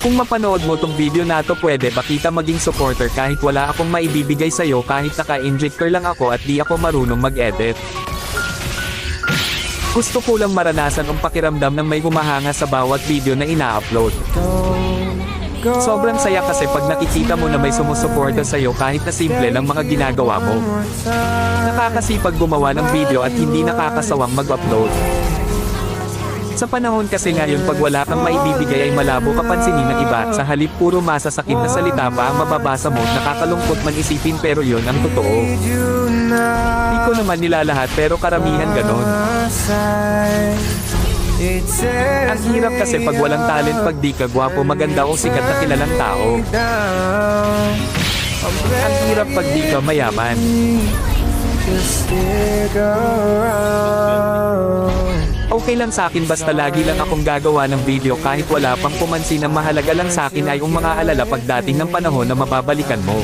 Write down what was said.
Kung mapanood mo tong video na to, pwede ba kita maging supporter kahit wala akong maibibigay sa'yo, kahit naka-injector lang ako at di ako marunong mag-edit. Gusto ko lang maranasan ang pakiramdam ng may humahanga sa bawat video na ina-upload. Sobrang saya kasi pag nakikita mo na may sumusuporta sa'yo kahit na simple lang mga ginagawa mo. Nakakasipag gumawa ng video at hindi nakakasawang mag-upload. Sa panahon kasi ngayon, pag wala kang maibibigay ay malabo ka pansinin ng iba. Sa halip puro masasakit na salita pa ang mababasa mo, nakakalungkot man isipin, pero yon ang totoo. Di ko naman nilalahat pero karamihan ganon. Ang hirap kasi pag walang talent, pag di ka gwapo, maganda o sikat na kilalang tao. Ang hirap pag di ka mayaman. Okay lang sa akin basta lagi lang akong gagawa ng video kahit wala pang pumansin. Ang mahalaga lang sa akin ay yung mga alala pagdating ng panahon na mababalikan mo.